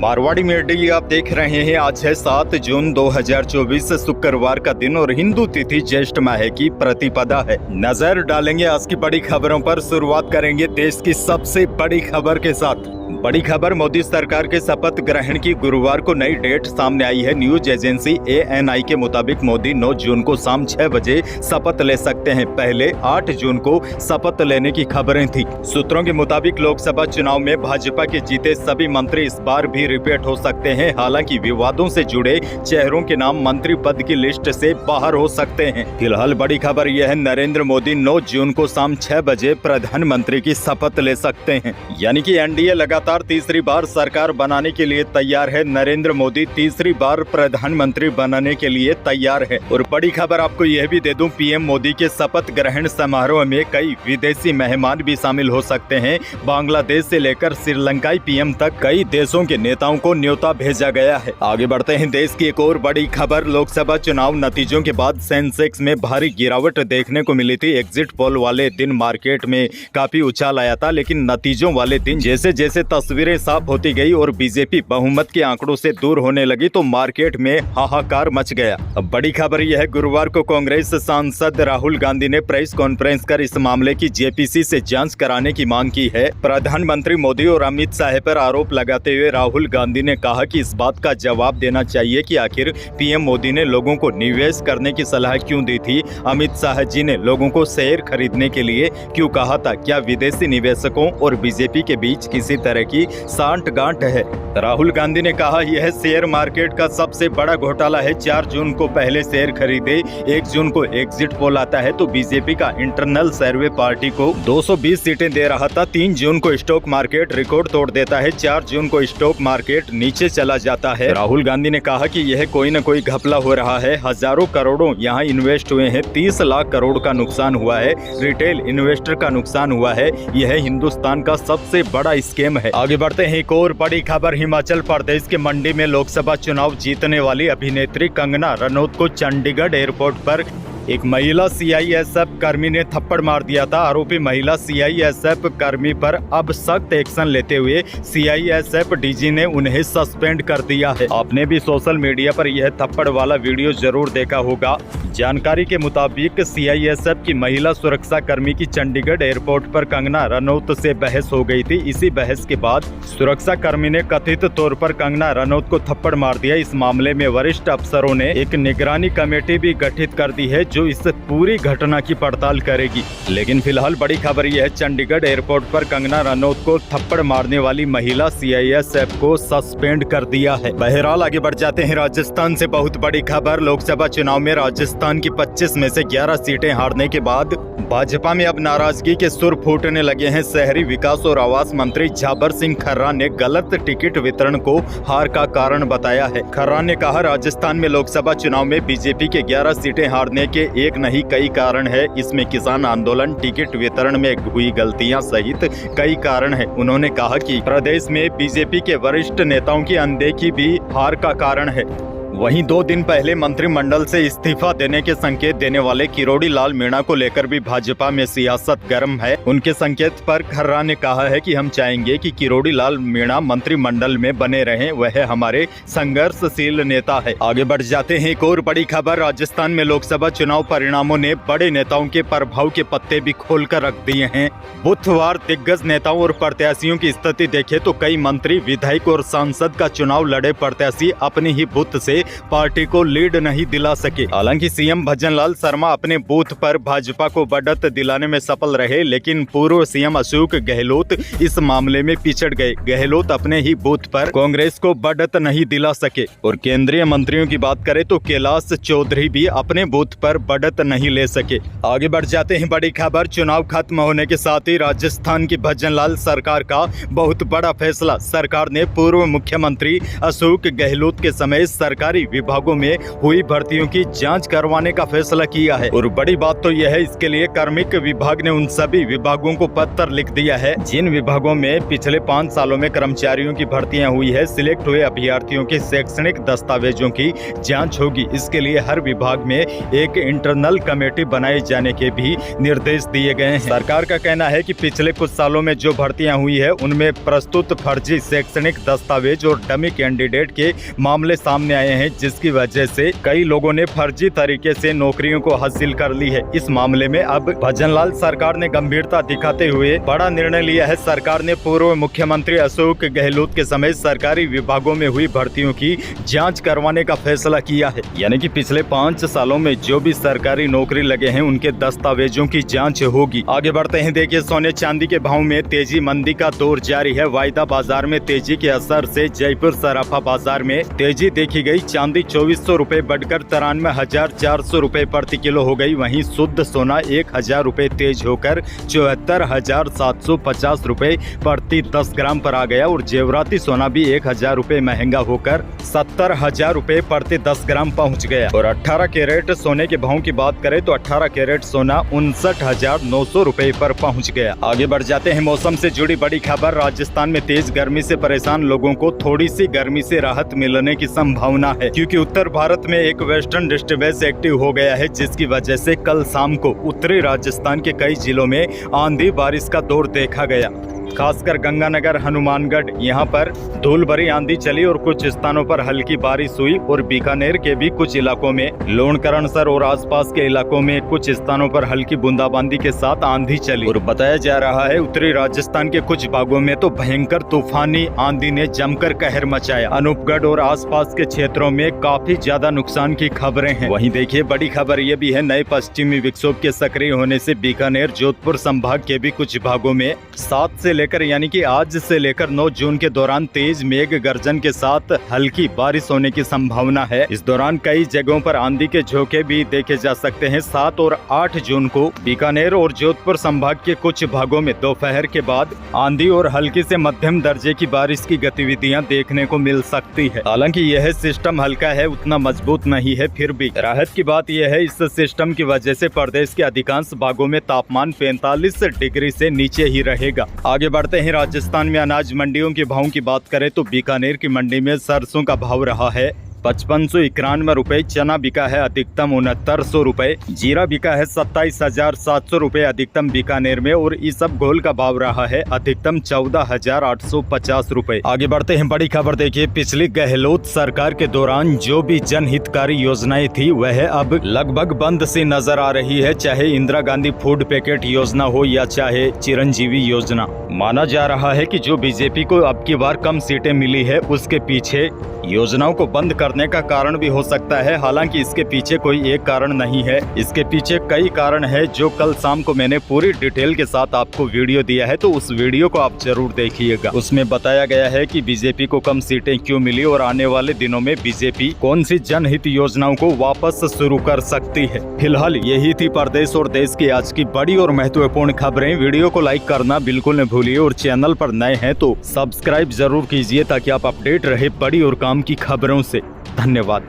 Marwari media आप देख रहे हैं। आज है 7 जून 2024 शुक्रवार का दिन और हिंदू तिथि ज्येष्ठ माह की प्रतिपदा है। नजर डालेंगे आज की बड़ी खबरों पर। शुरुआत करेंगे देश की सबसे बड़ी खबर के साथ। बड़ी खबर, मोदी सरकार के शपथ ग्रहण की गुरुवार को नई डेट सामने आई है। न्यूज एजेंसी ANI के मुताबिक मोदी 9 जून को शाम 6 बजे शपथ ले सकते हैं। पहले 8 जून को शपथ लेने की खबरें थी। सूत्रों के मुताबिक लोकसभा चुनाव में भाजपा के जीते सभी मंत्री इस बार भी रिपीट हो सकते हैं। हालांकि विवादों से जुड़े चेहरों के नाम मंत्री पद की लिस्ट से बाहर हो सकते हैं। फिलहाल बड़ी खबर यह है, नरेंद्र मोदी 9 जून को शाम 6 बजे प्रधानमंत्री की शपथ ले सकते हैं। यानी कि एनडीए लगातार तीसरी बार सरकार बनाने के लिए तैयार है। नरेंद्र मोदी तीसरी बार प्रधानमंत्री बनाने के लिए तैयार है। और बड़ी खबर आपको यह भी दे दूं, पीएम मोदी के शपथ ग्रहण समारोह में कई विदेशी मेहमान भी शामिल हो सकते हैं। बांग्लादेश से लेकर श्रीलंकाई पीएम तक कई देशों के नेताओं को न्योता भेजा गया है। आगे बढ़ते हैं, देश की एक और बड़ी खबर। लोकसभा चुनाव नतीजों के बाद सेंसेक्स में भारी गिरावट देखने को मिली थी। एग्जिट पोल वाले दिन मार्केट में काफी उछाल आया था, लेकिन नतीजों वाले दिन जैसे जैसे तस्वीरें साफ होती गई और बीजेपी बहुमत के आंकड़ों से दूर होने लगी तो मार्केट में हाहाकार मच गया। अब बड़ी खबर यह है, गुरुवार को कांग्रेस सांसद राहुल गांधी ने प्रेस कॉन्फ्रेंस कर इस मामले की जेपीसी से जांच कराने की मांग की है। प्रधानमंत्री मोदी और अमित शाह पर आरोप लगाते हुए राहुल गांधी ने कहा कि इस बात का जवाब देना चाहिए कि आखिर पीएम मोदी ने लोगों को निवेश करने की सलाह क्यों दी थी। अमित शाह जी ने लोगों को शेयर खरीदने के लिए क्यों कहा था। क्या विदेशी निवेशकों और बीजेपी के बीच किसी तरह की सांठ-गांठ है। राहुल गांधी ने कहा, यह शेयर मार्केट का सबसे बड़ा घोटाला है। 4 जून को पहले शेयर खरीदे, 1 जून को एग्जिट पोल आता है तो बीजेपी का इंटरनल सर्वे पार्टी को 220 सीटें दे रहा था। 3 जून को स्टॉक मार्केट रिकॉर्ड तोड़ देता है, 4 जून को स्टॉक मार्केट नीचे चला जाता है। राहुल गांधी ने कहा कि यह कोई न कोई घपला हो रहा है। हजारों करोड़ों यहाँ इन्वेस्ट हुए हैं, 30 लाख करोड़ का नुकसान हुआ है, रिटेल इन्वेस्टर का नुकसान हुआ है। यह हिंदुस्तान का सबसे बड़ा स्कैम है। आगे बढ़ते हैं, एक और बड़ी खबर। हिमाचल प्रदेश के मंडी में लोकसभा चुनाव जीतने वाली अभिनेत्री कंगना रनौत को चंडीगढ़ एयरपोर्ट पर एक महिला CISF कर्मी ने थप्पड़ मार दिया था। आरोपी महिला CISF कर्मी पर अब सख्त एक्शन लेते हुए CISF DG ने उन्हें सस्पेंड कर दिया है। आपने भी सोशल मीडिया पर यह थप्पड़ वाला वीडियो जरूर देखा होगा। जानकारी के मुताबिक CISF की महिला सुरक्षा कर्मी की चंडीगढ़ एयरपोर्ट पर कंगना रनौत से बहस हो गई थी। इसी बहस के बाद सुरक्षा कर्मी ने कथित तौर पर कंगना रनौत को थप्पड़ मार दिया। इस मामले में वरिष्ठ अफसरों ने एक निगरानी कमेटी भी गठित कर दी है जो इस पूरी घटना की पड़ताल करेगी। लेकिन फिलहाल बड़ी खबर यह है, चंडीगढ़ एयरपोर्ट पर कंगना रनौत को थप्पड़ मारने वाली महिला CISF को सस्पेंड कर दिया है। बहरहाल आगे बढ़ जाते हैं, राजस्थान से बहुत बड़ी खबर। लोकसभा चुनाव में राजस्थान की 25 में से 11 सीटें हारने के बाद भाजपा में अब नाराजगी के सुर फूटने लगे हैं। शहरी विकास और आवास मंत्री झाबर सिंह खर्रा ने गलत टिकट वितरण को हार का कारण बताया है। खर्रा ने कहा, राजस्थान में लोकसभा चुनाव में बीजेपी के 11 सीटें हारने के एक नहीं कई कारण है। इसमें किसान आंदोलन, टिकट वितरण में हुई गलतियां सहित कई कारण है। उन्होंने कहा कि प्रदेश में बीजेपी के वरिष्ठ नेताओं की अनदेखी भी हार का कारण है। वहीं 2 दिन पहले मंत्रिमंडल से इस्तीफा देने के संकेत देने वाले किरोड़ी लाल मीणा को लेकर भी भाजपा में सियासत गर्म है। उनके संकेत पर खर्रा ने कहा है कि हम चाहेंगे कि किरोड़ी लाल मीणा मंत्रिमंडल में बने रहें, वह हमारे संघर्षशील नेता है। आगे बढ़ जाते हैं, एक और बड़ी खबर। राजस्थान में लोकसभा चुनाव परिणामों ने बड़े नेताओं के प्रभाव के पत्ते भी खोलकर रख दिए हैं। बुधवार दिग्गज नेताओं और प्रत्याशियों की स्थिति देखे तो कई मंत्री, विधायक और सांसद का चुनाव लड़े प्रत्याशी अपनी ही बूथ से पार्टी को लीड नहीं दिला सके। हालांकि सीएम भजनलाल शर्मा अपने बूथ पर भाजपा को बढ़त दिलाने में सफल रहे, लेकिन पूर्व सीएम अशोक गहलोत इस मामले में पिछड़ गए। गहलोत अपने ही बूथ पर कांग्रेस को बढ़त नहीं दिला सके। और केंद्रीय मंत्रियों की बात करें तो कैलाश चौधरी भी अपने बूथ पर बढ़त नहीं ले सके। आगे बढ़ जाते हैं, बड़ी खबर। चुनाव खत्म होने के साथ ही राजस्थान की भजनलाल सरकार का बहुत बड़ा फैसला। सरकार ने पूर्व मुख्यमंत्री अशोक गहलोत के समय सरकार सरकारी विभागों में हुई भर्तियों की जांच करवाने का फैसला किया है। और बड़ी बात तो यह है, इसके लिए कार्मिक विभाग ने उन सभी विभागों को पत्र लिख दिया है जिन विभागों में पिछले 5 सालों में कर्मचारियों की भर्तियां हुई है। सिलेक्ट हुए अभ्यर्थियों के शैक्षणिक दस्तावेजों की जांच होगी। इसके लिए हर विभाग में एक इंटरनल कमेटी बनाए जाने के भी निर्देश दिए गए हैं। सरकार का कहना है कि पिछले कुछ सालों में जो भर्तियां हुई है उनमें प्रस्तुत फर्जी शैक्षणिक दस्तावेज और डमी कैंडिडेट के मामले सामने आए हैं, जिसकी वजह से कई लोगों ने फर्जी तरीके से नौकरियों को हासिल कर ली है। इस मामले में अब भजनलाल सरकार ने गंभीरता दिखाते हुए बड़ा निर्णय लिया है। सरकार ने पूर्व मुख्यमंत्री अशोक गहलोत के समेत सरकारी विभागों में हुई भर्तियों की जांच करवाने का फैसला किया है। यानी कि पिछले 5 सालों में जो भी सरकारी नौकरी लगे हैं उनके दस्तावेजों की जांच होगी। आगे बढ़ते हैं, देखिए सोने चांदी के भाव में तेजी मंदी का दौर जारी है। वायदा बाजार में तेजी के असर से जयपुर सराफा बाजार में तेजी देखी गई। चांदी 2400 रुपए बढ़कर 93,400 रुपए प्रति किलो हो गई। वहीं शुद्ध सोना 1,000 रुपए तेज होकर 74,750 रुपए प्रति 10 ग्राम पर आ गया और जेवराती सोना भी 1,000 रुपए महंगा होकर 70,000 रुपए प्रति 10 ग्राम पहुंच गया। और 18 कैरेट सोने के भाव की बात करें तो 18 कैरेट सोना 59,900 रुपए पर पहुंच गया। आगे बढ़ जाते हैं, मौसम से जुड़ी बड़ी खबर। राजस्थान में तेज गर्मी से परेशान लोगों को थोड़ी सी गर्मी से राहत मिलने की संभावना है, क्योंकि उत्तर भारत में एक वेस्टर्न डिस्टर्बेंस एक्टिव हो गया है, जिसकी वजह से कल शाम को उत्तरी राजस्थान के कई जिलों में आंधी बारिश का दौर देखा गया। खासकर गंगानगर, हनुमानगढ़, यहाँ पर धूल भरी आंधी चली और कुछ स्थानों पर हल्की बारिश हुई। और बीकानेर के भी कुछ इलाकों में, लोणकरणसर और आसपास के इलाकों में कुछ स्थानों पर हल्की बूंदाबांदी के साथ आंधी चली। और बताया जा रहा है उत्तरी राजस्थान के कुछ भागों में तो भयंकर तूफानी आंधी ने जमकर कहर मचाया। अनूपगढ़ और आसपास के क्षेत्रों में काफी ज्यादा नुकसान की खबरें हैं। वहीं देखिए बड़ी खबर ये भी है, नए पश्चिमी विक्षोभ के सक्रिय होने से बीकानेर, जोधपुर संभाग के भी कुछ भागों में 7 से लेकर यानी कि आज से लेकर 9 जून के दौरान तेज मेघ गर्जन के साथ हल्की बारिश होने की संभावना है। इस दौरान कई जगहों पर आंधी के झोंके भी देखे जा सकते हैं। 7 और 8 जून को बीकानेर और जोधपुर संभाग के कुछ भागों में दोपहर के बाद आंधी और हल्की से मध्यम दर्जे की बारिश की गतिविधियां देखने को मिल सकती है। हालांकि यह सिस्टम हल्का है, उतना मजबूत नहीं है, फिर भी राहत की बात यह है, इस सिस्टम की वजह से प्रदेश के अधिकांश भागों में तापमान 45 डिग्री से नीचे ही रहेगा। आगे बढ़ते हैं, राजस्थान में अनाज मंडियों के भावों की बात करें तो बीकानेर की मंडी में सरसों का भाव रहा है 5591 रुपए, चना बिका है अधिकतम 6900 रुपए, जीरा बिका है 27,700 रुपए अधिकतम बीकानेर में और इसबगोल का भाव रहा है अधिकतम 14,850 रुपए। आगे बढ़ते हैं, बड़ी खबर देखिए, पिछली गहलोत सरकार के दौरान जो भी जनहितकारी योजनाएं थी वह अब लगभग बंद सी नजर आ रही है, चाहे इंदिरा गांधी फूड पैकेट योजना हो या चाहे चिरंजीवी योजना। माना जा रहा है कि जो बीजेपी को अब की बार कम सीटें मिली है उसके पीछे योजनाओं को बंद करने का कारण भी हो सकता है। हालांकि इसके पीछे कोई एक कारण नहीं है, इसके पीछे कई कारण है जो कल शाम को मैंने पूरी डिटेल के साथ आपको वीडियो दिया है, तो उस वीडियो को आप जरूर देखिएगा। उसमें बताया गया है कि बीजेपी को कम सीटें क्यों मिली और आने वाले दिनों में बीजेपी कौन सी जनहित योजनाओं को वापस शुरू कर सकती है। फिलहाल यही थी प्रदेश और देश की आज की बड़ी और महत्वपूर्ण खबरें। वीडियो को लाइक करना बिल्कुल न भूलिए और चैनल पर नए हैं तो सब्सक्राइब जरूर कीजिए ताकि आप अपडेट रहे बड़ी और काम की खबरों से। धन्यवाद।